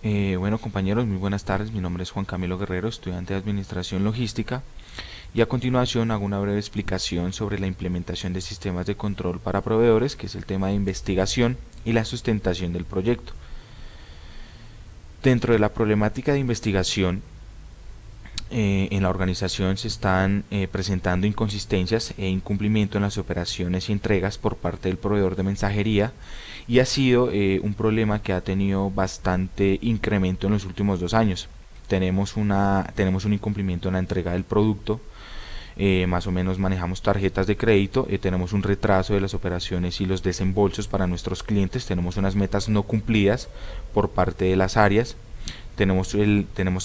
Bueno, compañeros, muy buenas tardes. Mi nombre es Juan Camilo Guerrero, estudiante de Administración Logística, y a continuación hago una breve explicación sobre la implementación de sistemas de control para proveedores, que es el tema de investigación y la sustentación del proyecto. Dentro de la problemática de investigación, en la organización se están presentando inconsistencias e incumplimiento en las operaciones y entregas por parte del proveedor de mensajería, y ha sido un problema que ha tenido bastante incremento en los últimos 2 años. Tenemos un incumplimiento en la entrega del producto. Más o menos manejamos tarjetas de crédito, tenemos un retraso de las operaciones y los desembolsos para nuestros clientes, tenemos unas metas no cumplidas por parte de las áreas. Tenemos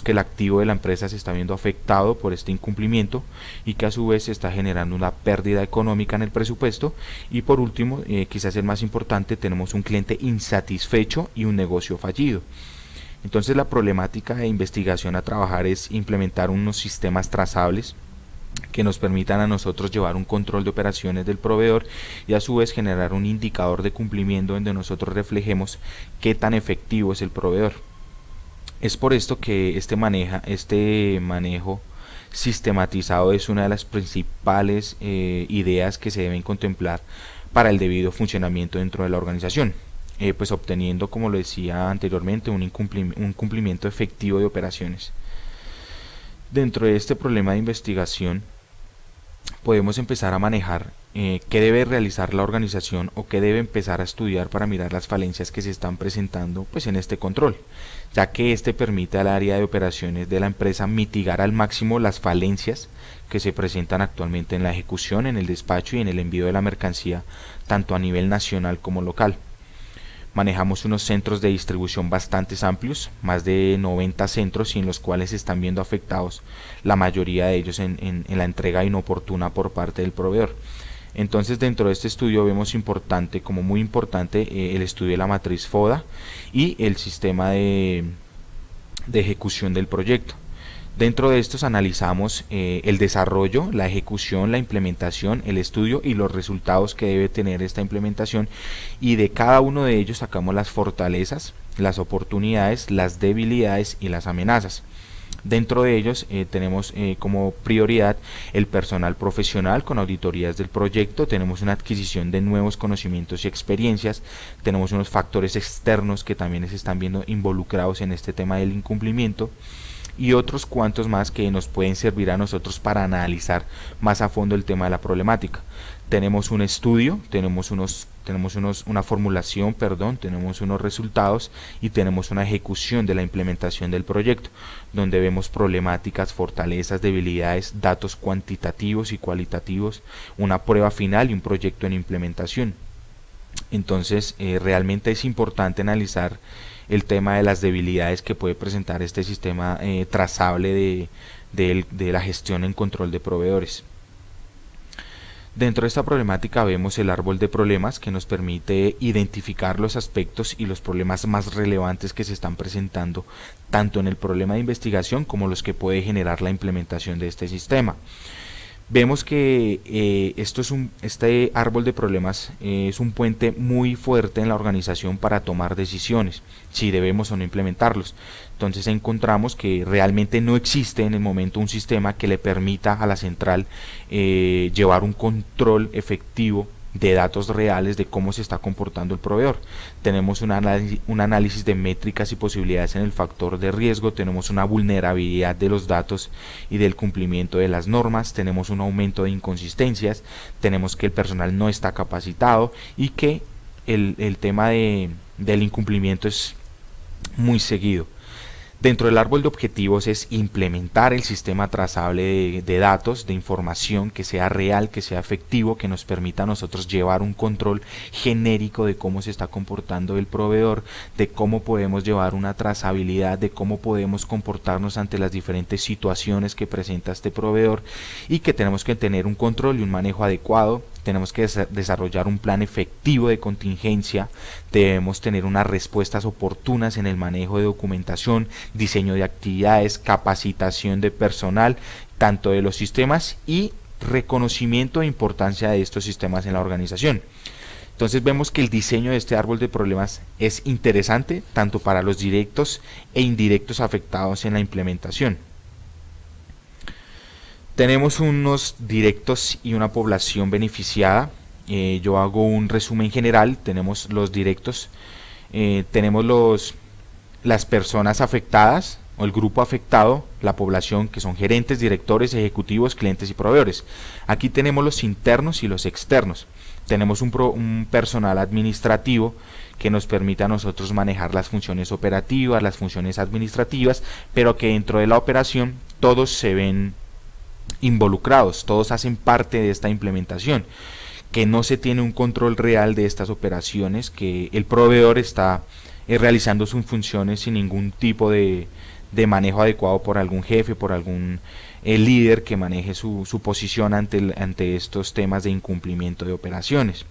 que el activo de la empresa se está viendo afectado por este incumplimiento y que a su vez se está generando una pérdida económica en el presupuesto. Y por último, quizás el más importante, tenemos un cliente insatisfecho y un negocio fallido. Entonces la problemática de investigación a trabajar es implementar unos sistemas trazables que nos permitan a nosotros llevar un control de operaciones del proveedor y a su vez generar un indicador de cumplimiento donde nosotros reflejemos qué tan efectivo es el proveedor. Es por esto que este manejo sistematizado es una de las principales ideas que se deben contemplar para el debido funcionamiento dentro de la organización, pues obteniendo, como lo decía anteriormente, un cumplimiento efectivo de operaciones. Dentro de este problema de investigación podemos empezar a manejar qué debe realizar la organización o qué debe empezar a estudiar para mirar las falencias que se están presentando pues en este control, ya que este permite al área de operaciones de la empresa mitigar al máximo las falencias que se presentan actualmente en la ejecución, en el despacho y en el envío de la mercancía, tanto a nivel nacional como local. Manejamos unos centros de distribución bastante amplios, más de 90 centros, y en los cuales se están viendo afectados la mayoría de ellos en la entrega inoportuna por parte del proveedor. Entonces, dentro de este estudio vemos como muy importante el estudio de la matriz FODA y el sistema de ejecución del proyecto. Dentro de estos analizamos el desarrollo, la ejecución, la implementación, el estudio y los resultados que debe tener esta implementación, y de cada uno de ellos sacamos las fortalezas, las oportunidades, las debilidades y las amenazas. Dentro de ellos tenemos como prioridad el personal profesional con auditorías del proyecto, tenemos una adquisición de nuevos conocimientos y experiencias, tenemos unos factores externos que también se están viendo involucrados en este tema del incumplimiento, y otros cuantos más que nos pueden servir a nosotros para analizar más a fondo el tema de la problemática. Tenemos un estudio, una formulación, tenemos unos resultados y tenemos una ejecución de la implementación del proyecto, donde vemos problemáticas, fortalezas, debilidades, datos cuantitativos y cualitativos, una prueba final y un proyecto en implementación. Entonces, realmente es importante analizar el tema de las debilidades que puede presentar este sistema trazable de la gestión en control de proveedores. Dentro de esta problemática vemos el árbol de problemas, que nos permite identificar los aspectos y los problemas más relevantes que se están presentando tanto en el problema de investigación como los que puede generar la implementación de este sistema. Vemos que este árbol de problemas es un puente muy fuerte en la organización para tomar decisiones, si debemos o no implementarlos. Entonces encontramos que realmente no existe en el momento un sistema que le permita a la central llevar un control efectivo de datos reales de cómo se está comportando el proveedor. Tenemos un análisis de métricas y posibilidades en el factor de riesgo, tenemos una vulnerabilidad de los datos y del cumplimiento de las normas, tenemos un aumento de inconsistencias, tenemos que el personal no está capacitado y que el tema del incumplimiento es muy seguido. Dentro del árbol de objetivos es implementar el sistema trazable de datos, de información, que sea real, que sea efectivo, que nos permita a nosotros llevar un control genérico de cómo se está comportando el proveedor, de cómo podemos llevar una trazabilidad, de cómo podemos comportarnos ante las diferentes situaciones que presenta este proveedor, y que tenemos que tener un control y un manejo adecuado. Tenemos que desarrollar un plan efectivo de contingencia, debemos tener unas respuestas oportunas en el manejo de documentación, diseño de actividades, capacitación de personal, tanto de los sistemas y reconocimiento e importancia de estos sistemas en la organización. Entonces vemos que el diseño de este árbol de problemas es interesante tanto para los directos e indirectos afectados en la implementación. Tenemos unos directos y una población beneficiada. Yo hago un resumen general. Tenemos los directos, tenemos las personas afectadas o el grupo afectado, la población, que son gerentes, directores, ejecutivos, clientes y proveedores. Aquí tenemos los internos y los externos. Tenemos un personal administrativo que nos permite a nosotros manejar las funciones operativas, las funciones administrativas, pero que dentro de la operación todos se ven involucrados, todos hacen parte de esta implementación, que no se tiene un control real de estas operaciones, que el proveedor está realizando sus funciones sin ningún tipo de manejo adecuado por algún jefe, por algún líder que maneje su posición ante estos temas de incumplimiento de operaciones.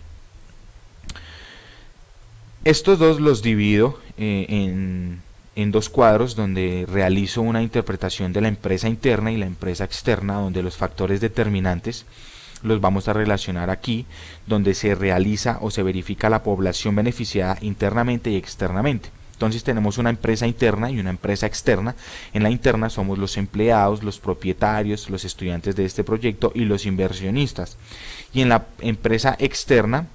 Estos dos los divido en dos cuadros, donde realizo una interpretación de la empresa interna y la empresa externa, donde los factores determinantes los vamos a relacionar aquí, donde se realiza o se verifica la población beneficiada internamente y externamente. Entonces tenemos una empresa interna y una empresa externa. En la interna somos los empleados, los propietarios, los estudiantes de este proyecto y los inversionistas. Y en la empresa externa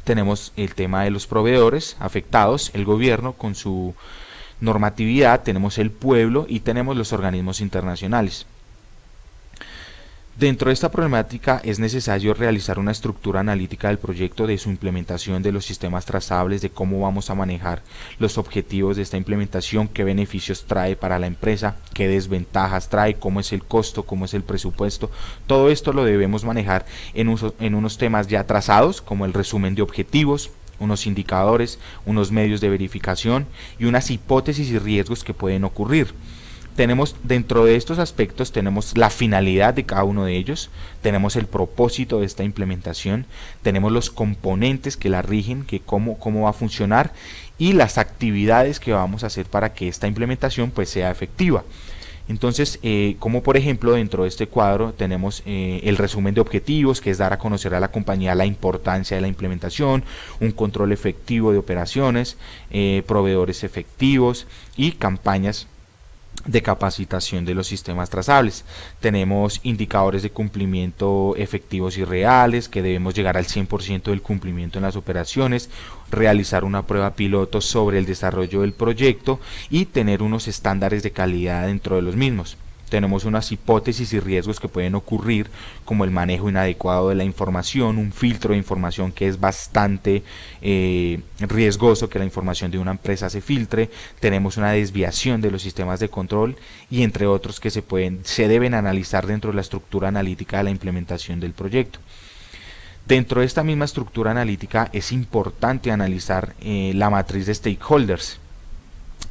tenemos el tema de los proveedores afectados, el gobierno con su normatividad, tenemos el pueblo y tenemos los organismos internacionales. Dentro de esta problemática es necesario realizar una estructura analítica del proyecto, de su implementación, de los sistemas trazables, de cómo vamos a manejar los objetivos de esta implementación, qué beneficios trae para la empresa, qué desventajas trae, cómo es el costo, cómo es el presupuesto. Todo esto lo debemos manejar en unos temas ya trazados, como el resumen de objetivos, unos indicadores, unos medios de verificación y unas hipótesis y riesgos que pueden ocurrir. Tenemos dentro de estos aspectos, tenemos la finalidad de cada uno de ellos, tenemos el propósito de esta implementación, tenemos los componentes que la rigen, que cómo va a funcionar, y las actividades que vamos a hacer para que esta implementación pues sea efectiva. Entonces, como por ejemplo dentro de este cuadro tenemos el resumen de objetivos, que es dar a conocer a la compañía la importancia de la implementación, un control efectivo de operaciones, proveedores efectivos y campañas de capacitación de los sistemas trazables. Tenemos indicadores de cumplimiento efectivos y reales, que debemos llegar al 100% del cumplimiento en las operaciones, realizar una prueba piloto sobre el desarrollo del proyecto y tener unos estándares de calidad dentro de los mismos. Tenemos unas hipótesis y riesgos que pueden ocurrir, como el manejo inadecuado de la información, un filtro de información que es bastante riesgoso que la información de una empresa se filtre. Tenemos una desviación de los sistemas de control y entre otros que se deben analizar dentro de la estructura analítica de la implementación del proyecto. Dentro de esta misma estructura analítica es importante analizar la matriz de stakeholders.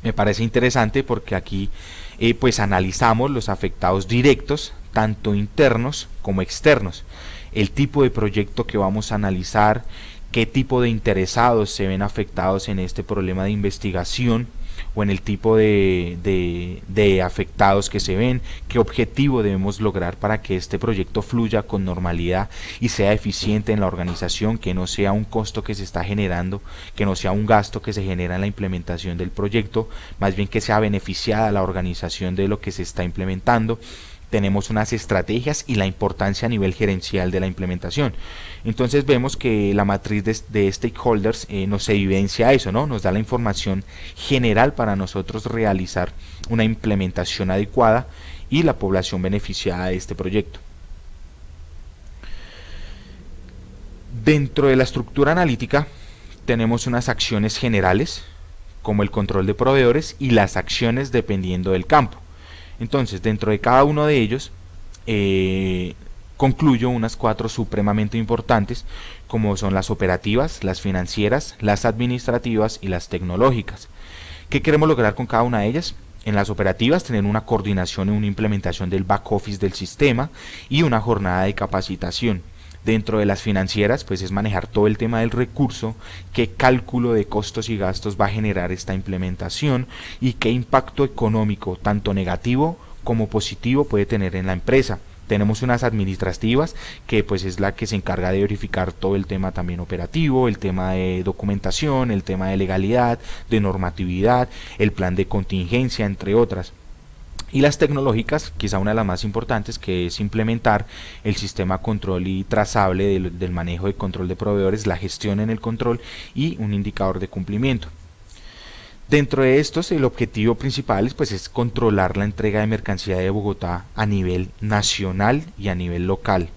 Me parece interesante porque aquí pues analizamos los afectados directos, tanto internos como externos, el tipo de proyecto que vamos a analizar, qué tipo de interesados se ven afectados en este problema de investigación o en el tipo de afectados que se ven, qué objetivo debemos lograr para que este proyecto fluya con normalidad y sea eficiente en la organización, que no sea un costo que se está generando, que no sea un gasto que se genera en la implementación del proyecto, más bien que sea beneficiada la organización de lo que se está implementando. Tenemos unas estrategias y la importancia a nivel gerencial de la implementación. Entonces vemos que la matriz de stakeholders nos evidencia eso, ¿no? Nos da la información general para nosotros realizar una implementación adecuada y la población beneficiada de este proyecto. Dentro de la estructura analítica tenemos unas acciones generales, como el control de proveedores, y las acciones dependiendo del campo. Entonces, dentro de cada uno de ellos concluyo unas 4 supremamente importantes, como son las operativas, las financieras, las administrativas y las tecnológicas. ¿Qué queremos lograr con cada una de ellas? En las operativas, tener una coordinación y una implementación del back office del sistema y una jornada de capacitación. Dentro de las financieras, pues es manejar todo el tema del recurso, qué cálculo de costos y gastos va a generar esta implementación y qué impacto económico, tanto negativo como positivo, puede tener en la empresa. Tenemos unas administrativas, que pues es la que se encarga de verificar todo el tema también operativo, el tema de documentación, el tema de legalidad, de normatividad, el plan de contingencia, entre otras. Y las tecnológicas, quizá una de las más importantes, que es implementar el sistema control y trazable del manejo de control de proveedores, la gestión en el control y un indicador de cumplimiento. Dentro de estos, el objetivo principal pues, es controlar la entrega de mercancía de Bogotá a nivel nacional y a nivel local.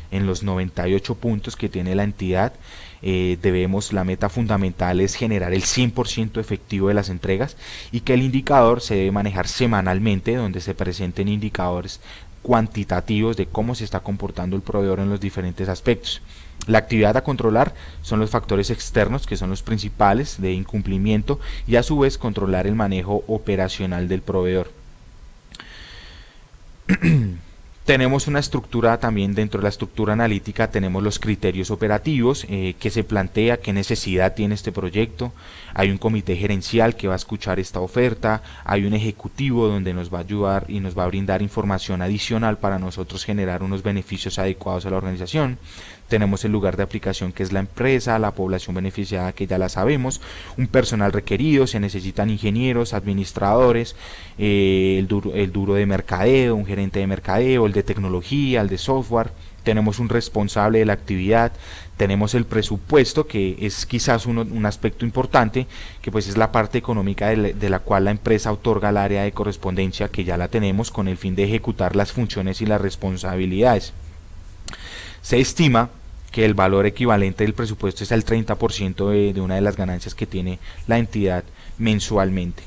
En los 98 puntos que tiene la entidad, la meta fundamental es generar el 100% efectivo de las entregas, y que el indicador se debe manejar semanalmente, donde se presenten indicadores cuantitativos de cómo se está comportando el proveedor en los diferentes aspectos. La actividad a controlar son los factores externos, que son los principales de incumplimiento, y a su vez controlar el manejo operacional del proveedor. Tenemos una estructura también. Dentro de la estructura analítica tenemos los criterios operativos, que se plantea qué necesidad tiene este proyecto. Hay un comité gerencial que va a escuchar esta oferta, hay un ejecutivo donde nos va a ayudar y nos va a brindar información adicional para nosotros generar unos beneficios adecuados a la organización. Tenemos el lugar de aplicación, que es la empresa, la población beneficiada, que ya la sabemos, un personal requerido, se necesitan ingenieros, administradores, el duro de mercadeo, un gerente de mercadeo, el de tecnología, el de software. Tenemos un responsable de la actividad, tenemos el presupuesto, que es quizás un aspecto importante, que pues es la parte económica de la cual la empresa otorga al área de correspondencia, que ya la tenemos con el fin de ejecutar las funciones y las responsabilidades. Se estima que el valor equivalente del presupuesto es el 30% de una de las ganancias que tiene la entidad mensualmente.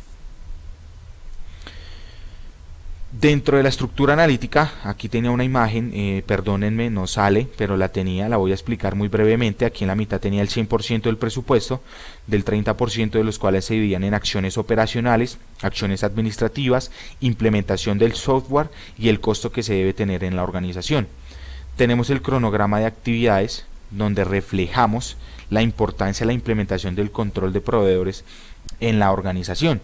Dentro de la estructura analítica, aquí tenía una imagen, perdónenme, no sale, pero la voy a explicar muy brevemente. Aquí en la mitad tenía el 100% del presupuesto, del 30% de los cuales se dividían en acciones operacionales, acciones administrativas, implementación del software y el costo que se debe tener en la organización. Tenemos el cronograma de actividades, donde reflejamos la importancia de la implementación del control de proveedores en la organización.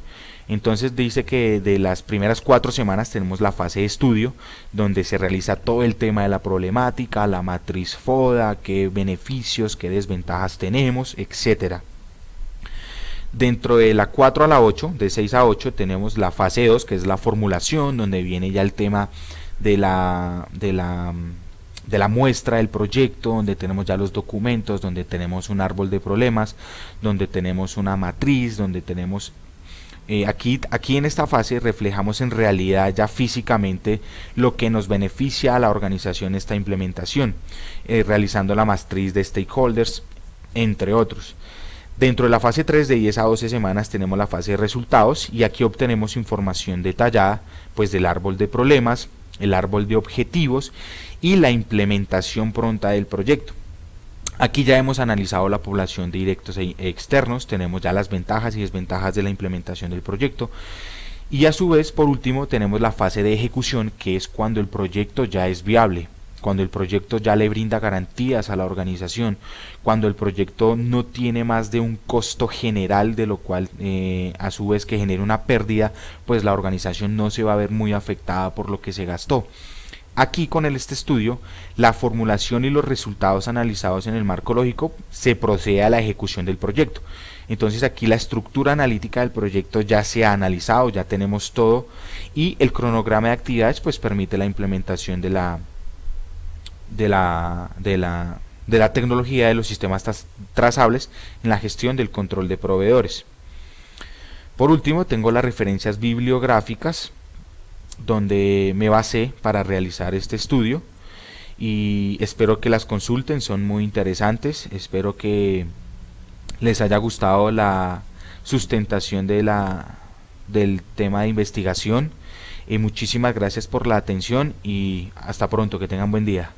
Entonces dice que de las primeras 4 semanas tenemos la fase de estudio, donde se realiza todo el tema de la problemática, la matriz FODA, qué beneficios, qué desventajas tenemos, etcétera. Dentro de la 4 a la 8, de 6 a 8, tenemos la fase 2, que es la formulación, donde viene ya el tema de la muestra del proyecto, donde tenemos ya los documentos, donde tenemos un árbol de problemas, donde tenemos una matriz, donde tenemos aquí en esta fase reflejamos en realidad ya físicamente lo que nos beneficia a la organización esta implementación, realizando la matriz de stakeholders, entre otros. Dentro de la fase 3, de 10 a 12 semanas, tenemos la fase de resultados, y aquí obtenemos información detallada pues del árbol de problemas, el árbol de objetivos y la implementación pronta del proyecto. Aquí ya hemos analizado la población de directos e externos, tenemos ya las ventajas y desventajas de la implementación del proyecto, y a su vez, por último, tenemos la fase de ejecución, que es cuando el proyecto ya es viable, cuando el proyecto ya le brinda garantías a la organización, cuando el proyecto no tiene más de un costo general, de lo cual a su vez que genere una pérdida, pues la organización no se va a ver muy afectada por lo que se gastó. Aquí con este estudio, la formulación y los resultados analizados en el marco lógico, se procede a la ejecución del proyecto. Entonces aquí la estructura analítica del proyecto ya se ha analizado, ya tenemos todo, y el cronograma de actividades pues permite la implementación de la tecnología de los sistemas trazables en la gestión del control de proveedores. Por último, tengo las referencias bibliográficas donde me basé para realizar este estudio, y espero que las consulten, son muy interesantes. Espero que les haya gustado la sustentación del tema de investigación. Muchísimas gracias por la atención y hasta pronto, que tengan buen día.